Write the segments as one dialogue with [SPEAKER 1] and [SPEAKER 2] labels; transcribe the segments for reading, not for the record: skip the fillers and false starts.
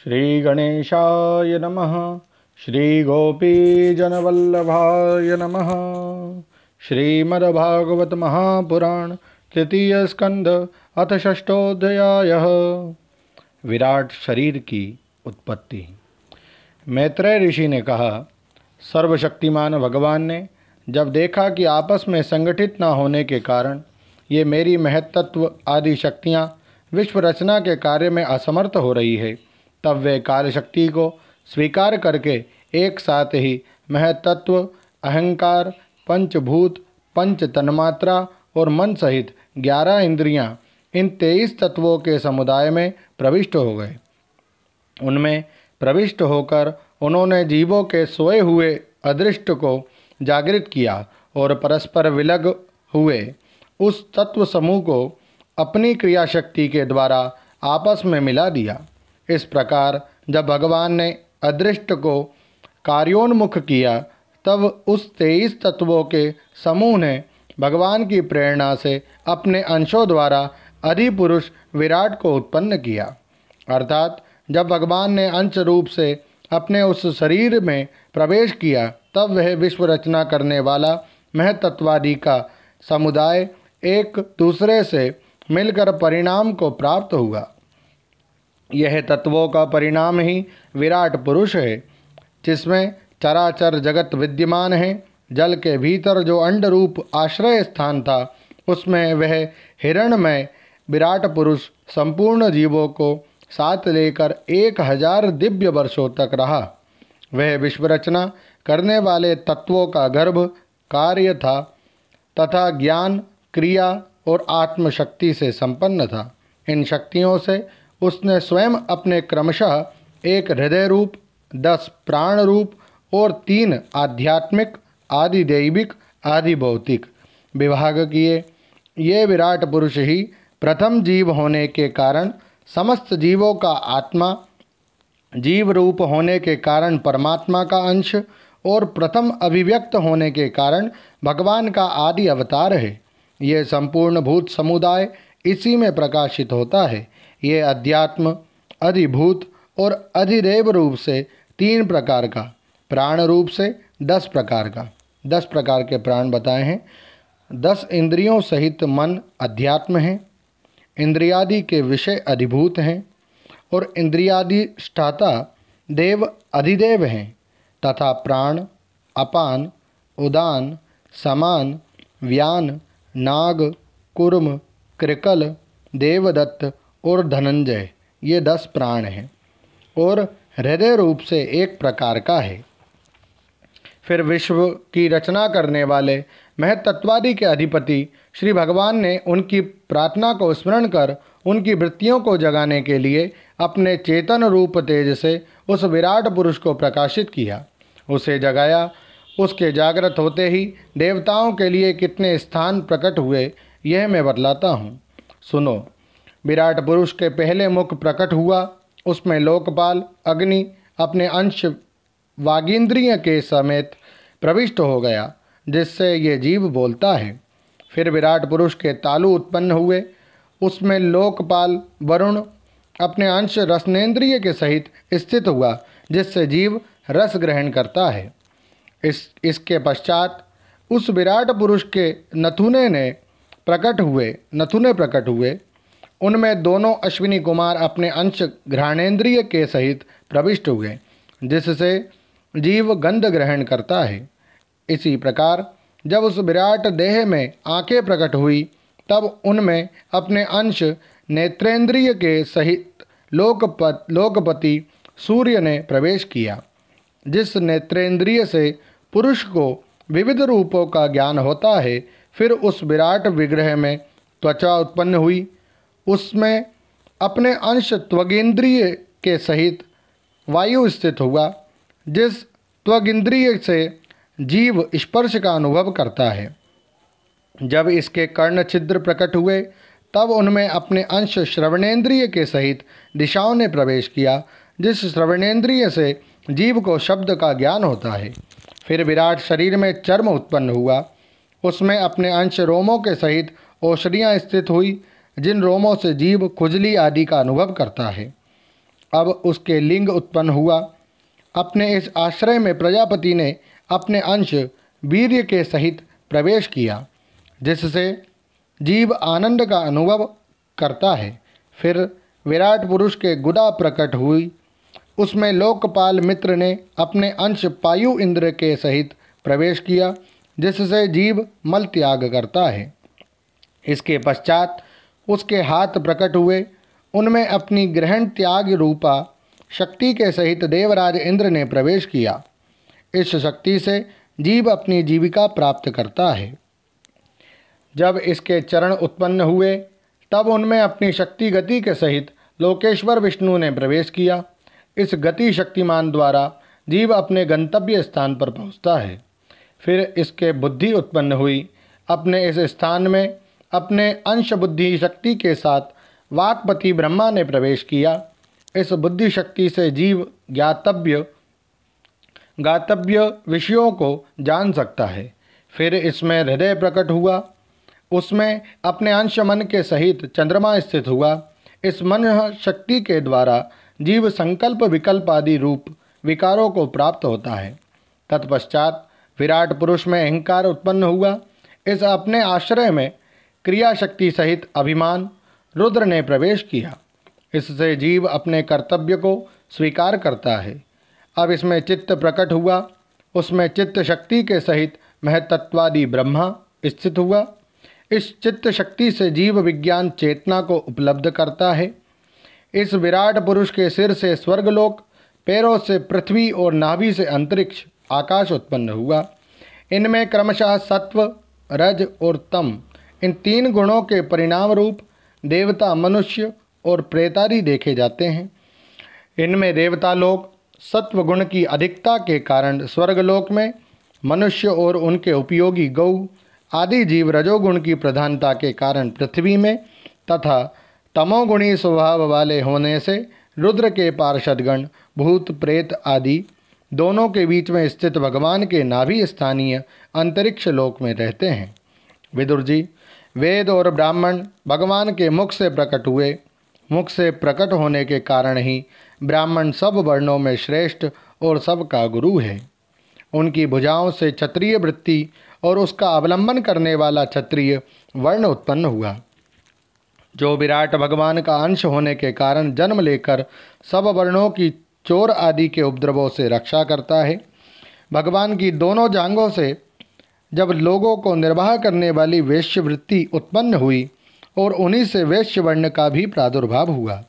[SPEAKER 1] श्री गणेशाय नमः। श्री गोपीजनवल्लभाय नमः। श्रीमद्भागवत महापुराण तृतीय स्कंध अथ षष्ठोऽध्याय। विराट शरीर की उत्पत्ति। मैत्रेय ऋषि ने कहा, सर्वशक्तिमान भगवान ने जब देखा कि आपस में संगठित न होने के कारण ये मेरी महत्त्व आदि शक्तियाँ विश्व रचना के कार्य में असमर्थ हो रही है, तब वे कार्य शक्ति को स्वीकार करके एक साथ ही महत्त्व, अहंकार, पंचभूत, पंच तन्मात्रा और मन सहित 11 इंद्रियां, इन 23 तत्वों के समुदाय में प्रविष्ट हो गए। उनमें प्रविष्ट होकर उन्होंने जीवों के सोए हुए अदृष्ट को जागृत किया और परस्पर विलग हुए उस तत्व समूह को अपनी क्रिया शक्ति के द्वारा आपस में मिला दिया। इस प्रकार जब भगवान ने अदृष्ट को कार्योन्मुख किया, तब उस 23 तत्वों के समूह ने भगवान की प्रेरणा से अपने अंशों द्वारा अधिपुरुष विराट को उत्पन्न किया। अर्थात जब भगवान ने अंश रूप से अपने उस शरीर में प्रवेश किया, तब वह विश्व रचना करने वाला महतत्वादि का समुदाय एक दूसरे से मिलकर परिणाम को प्राप्त हुआ। यह तत्वों का परिणाम ही विराट पुरुष है, जिसमें चराचर जगत विद्यमान है। जल के भीतर जो अंड रूप आश्रय स्थान था, उसमें वह हिरण्मय विराट पुरुष संपूर्ण जीवों को साथ लेकर 1000 दिव्य वर्षों तक रहा। वह विश्व रचना करने वाले तत्वों का गर्भ कार्य था तथा ज्ञान, क्रिया और आत्मशक्ति से संपन्न था। इन शक्तियों से उसने स्वयं अपने क्रमशः एक हृदय रूप, 10 प्राण रूप और 3 आध्यात्मिक, आदि दैविक, आदि भौतिक विभाग किए। ये विराट पुरुष ही प्रथम जीव होने के कारण समस्त जीवों का आत्मा, जीव रूप होने के कारण परमात्मा का अंश और प्रथम अभिव्यक्त होने के कारण भगवान का आदि अवतार है। ये संपूर्ण भूत समुदाय इसी में प्रकाशित होता है। ये अध्यात्म, अधिभूत और अधिदेव रूप से 3 प्रकार का, प्राण रूप से 10 प्रकार का, 10 प्रकार के प्राण बताए हैं। 10 इंद्रियों सहित मन अध्यात्म है, इंद्रियादि के विषय अधिभूत हैं और इंद्रियादि ष्ठाता देव अधिदेव हैं तथा प्राण, अपान, उदान, समान, व्यान, नाग, कुर्म, कृकल, देवदत्त और धनंजय, ये 10 प्राण हैं और हृदय रूप से 1 प्रकार का है। फिर विश्व की रचना करने वाले महतत्वादि के अधिपति श्री भगवान ने उनकी प्रार्थना को स्मरण कर उनकी वृत्तियों को जगाने के लिए अपने चेतन रूप तेज से उस विराट पुरुष को प्रकाशित किया, उसे जगाया। उसके जागृत होते ही देवताओं के लिए कितने स्थान प्रकट हुए, यह मैं बतलाता हूँ, सुनो। विराट पुरुष के पहले मुख प्रकट हुआ, उसमें लोकपाल अग्नि अपने अंश वागींद्रिय के समेत प्रविष्ट हो गया, जिससे ये जीव बोलता है। फिर विराट पुरुष के तालु उत्पन्न हुए, उसमें लोकपाल वरुण अपने अंश रसनेन्द्रिय के सहित स्थित हुआ, जिससे जीव रस ग्रहण करता है। इसके पश्चात उस विराट पुरुष के नथुने प्रकट हुए। उनमें दोनों अश्विनी कुमार अपने अंश घ्राणेन्द्रिय के सहित प्रविष्ट हुए, जिससे जीव गंध ग्रहण करता है। इसी प्रकार जब उस विराट देह में आंखें प्रकट हुई, तब उनमें अपने अंश नेत्रेंद्रिय के सहित लोकपति सूर्य ने प्रवेश किया। जिस नेत्रेंद्रिय से पुरुष को विविध रूपों का ज्ञान होता है, फिर उस विराट विग्रह में त्वचा उत्पन्न हुई। उसमें अपने अंश त्वगेंद्रिय के सहित वायु स्थित हुआ। जिस त्वगिंद्रिय से जीव स्पर्श का अनुभव करता है। जब इसके कर्ण छिद्र प्रकट हुए, तब उनमें अपने अंश श्रवणेन्द्रिय के सहित दिशाओं ने प्रवेश किया, जिस श्रवणेन्द्रिय से जीव को शब्द का ज्ञान होता है। फिर विराट शरीर में चर्म उत्पन्न हुआ, उसमें अपने अंश रोमों के सहित औषधियाँ स्थित हुई, जिन रोमों से जीव खुजली आदि का अनुभव करता है। अब उसके लिंग उत्पन्न हुआ। अपने इस आश्रय में प्रजापति ने अपने अंश वीर्य के सहित प्रवेश किया, जिससे जीव आनंद का अनुभव करता है। फिर विराट पुरुष के गुदा प्रकट हुई। उसमें लोकपाल मित्र ने अपने अंश पायु इंद्र के सहित प्रवेश किया, जिससे जीव मल त्याग करता है। इसके पश्चात उसके हाथ प्रकट हुए। उनमें अपनी ग्रहण त्याग रूपा शक्ति के सहित देवराज इंद्र ने प्रवेश किया। इस शक्ति से जीव अपनी जीविका प्राप्त करता है। जब इसके चरण उत्पन्न हुए तब उनमें अपनी शक्ति गति के सहित लोकेश्वर विष्णु ने प्रवेश किया। इस गति शक्तिमान द्वारा जीव अपने गंतव्य स्थान पर पहुँचता है। फिर इसके बुद्धि उत्पन्न हुई। अपने इस स्थान में अपने अंश बुद्धि शक्ति के साथ वाक्पति ब्रह्मा ने प्रवेश किया। इस बुद्धि शक्ति से जीव गातव्य विषयों को जान सकता है। फिर इसमें हृदय प्रकट हुआ। उसमें अपने अंश मन के सहित चंद्रमा स्थित हुआ। इस मन शक्ति के द्वारा जीव संकल्प विकल्प आदि रूप विकारों को प्राप्त होता है। तत्पश्चात विराट पुरुष में अहंकार उत्पन्न हुआ। इस अपने आश्रय में क्रिया शक्ति सहित अभिमान रुद्र ने प्रवेश किया। इससे जीव अपने कर्तव्य को स्वीकार करता है। अब इसमें चित्त प्रकट हुआ। उसमें चित्त शक्ति के सहित महतत्वादि ब्रह्मा स्थित हुआ। इस चित्त शक्ति से जीव विज्ञान चेतना को उपलब्ध करता है। इस विराट पुरुष के सिर से स्वर्गलोक, पैरों से पृथ्वी और नाभि से अंतरिक्ष आकाश उत्पन्न हुआ। इनमें क्रमशः सत्व, रज और तम, इन तीन गुणों के परिणाम रूप देवता, मनुष्य और प्रेतादि देखे जाते हैं। इनमें देवता लोग सत्व गुण की अधिकता के कारण स्वर्गलोक में, मनुष्य और उनके उपयोगी गौ आदि जीव रजोगुण की प्रधानता के कारण पृथ्वी में, तथा तमोगुणी स्वभाव वाले होने से रुद्र के पार्षदगण भूत प्रेत आदि दोनों के बीच में स्थित भगवान के नाभि स्थानीय अंतरिक्ष लोक में रहते हैं। विदुर जी, वेद और ब्राह्मण भगवान के मुख से प्रकट हुए। मुख से प्रकट होने के कारण ही ब्राह्मण सब वर्णों में श्रेष्ठ और सबका गुरु है। उनकी भुजाओं से क्षत्रिय वृत्ति और उसका अवलंबन करने वाला क्षत्रिय वर्ण उत्पन्न हुआ, जो विराट भगवान का अंश होने के कारण जन्म लेकर सब वर्णों की चोर आदि के उपद्रवों से रक्षा करता है। भगवान की दोनों जांघों से जब लोगों को निर्वाह करने वाली वैश्य वृत्ति उत्पन्न हुई और उन्हीं से वैश्य वर्ण का भी प्रादुर्भाव हुआ।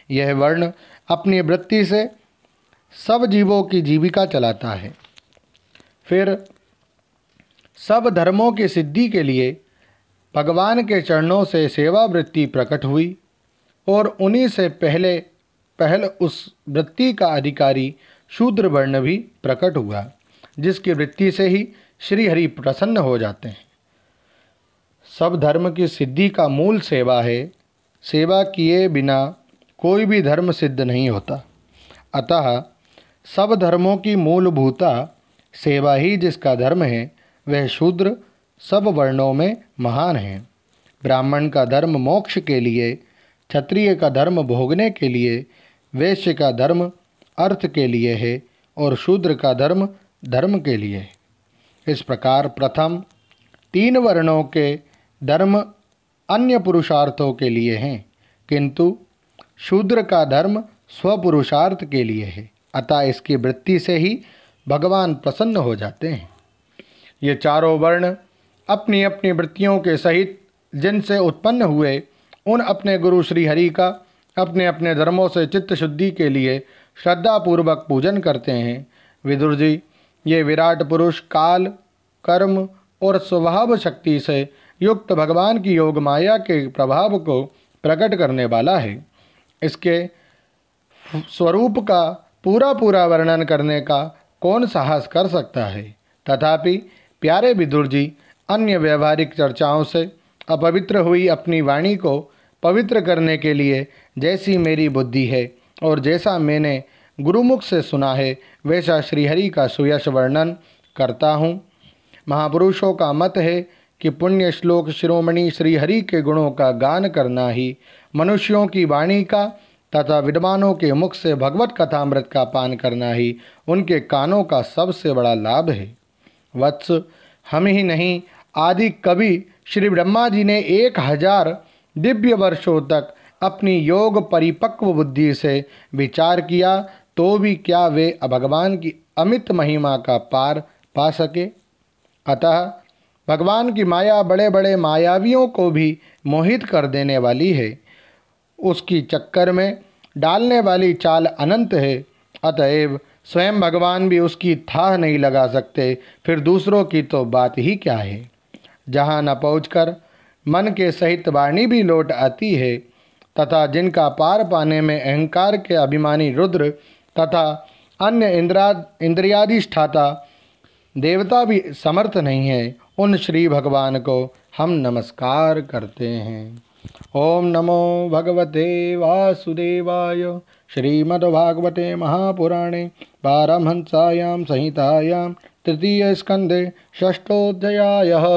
[SPEAKER 1] यह वर्ण अपनी वृत्ति से सब जीवों की जीविका चलाता है। फिर सब धर्मों की सिद्धि के लिए भगवान के चरणों से सेवा वृत्ति प्रकट हुई और उन्हीं से पहल उस वृत्ति का अधिकारी शूद्र वर्ण भी प्रकट हुआ, जिसकी वृत्ति से ही श्री हरि प्रसन्न हो जाते हैं। सब धर्म की सिद्धि का मूल सेवा है। सेवा किए बिना कोई भी धर्म सिद्ध नहीं होता। अतः सब धर्मों की मूलभूता सेवा ही जिसका धर्म है, वह शूद्र सब वर्णों में महान है। ब्राह्मण का धर्म मोक्ष के लिए, क्षत्रिय का धर्म भोगने के लिए, वैश्य का धर्म अर्थ के लिए है और शूद्र का धर्म धर्म के लिए है। इस प्रकार प्रथम तीन वर्णों के धर्म अन्य पुरुषार्थों के लिए हैं, किंतु शूद्र का धर्म स्वपुरुषार्थ के लिए है। अतः इसकी वृत्ति से ही भगवान प्रसन्न हो जाते हैं। ये चारों वर्ण अपनी अपनी वृत्तियों के सहित जिनसे उत्पन्न हुए, उन अपने गुरु श्री हरि का अपने अपने धर्मों से चित्त शुद्धि के लिए श्रद्धापूर्वक पूजन करते हैं। विदुर जी, ये विराट पुरुष काल, कर्म और स्वभाव शक्ति से युक्त भगवान की योग माया के प्रभाव को प्रकट करने वाला है। इसके स्वरूप का पूरा वर्णन करने का कौन साहस कर सकता है। तथापि प्यारे विदुर जी, अन्य व्यवहारिक चर्चाओं से अपवित्र हुई अपनी वाणी को पवित्र करने के लिए जैसी मेरी बुद्धि है और जैसा मैंने गुरुमुख से सुना है, वैसा श्रीहरि का सुयश वर्णन करता हूँ। महापुरुषों का मत है कि पुण्य श्लोक शिरोमणि श्रीहरि के गुणों का गान करना ही मनुष्यों की वाणी का तथा विद्वानों के मुख से भगवत कथामृत का पान करना ही उनके कानों का सबसे बड़ा लाभ है। वत्स, हम ही नहीं, आदि कवि श्री ब्रह्मा जी ने 1000 दिव्य वर्षों तक अपनी योग परिपक्व बुद्धि से विचार किया, तो भी क्या वे भगवान की अमित महिमा का पार पा सके। अतः भगवान की माया बड़े बड़े मायावियों को भी मोहित कर देने वाली है, उसकी चक्कर में डालने वाली चाल अनंत है। अतएव स्वयं भगवान भी उसकी थाह नहीं लगा सकते, फिर दूसरों की तो बात ही क्या है। जहाँ न पहुँचकर मन के सहित वाणी भी लौट आती है, तथा जिनका पार पाने में अहंकार के अभिमानी रुद्र तथा अन्य इंद्रियाधिष्ठाता देवता भी समर्थ नहीं है, उन श्री भगवान को हम नमस्कार करते हैं। ओम नमो भगवते वासुदेवाय। श्रीमद्भागवते महापुराणे पारमहंस्यां संहितायां तृतीय स्कंदे षष्ठोऽध्यायः।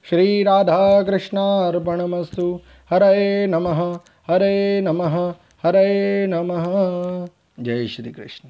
[SPEAKER 1] श्री राधा कृष्णार्पणमस्तु। हरे नमः, हरे नमः, हरे नमः। जय श्री कृष्ण।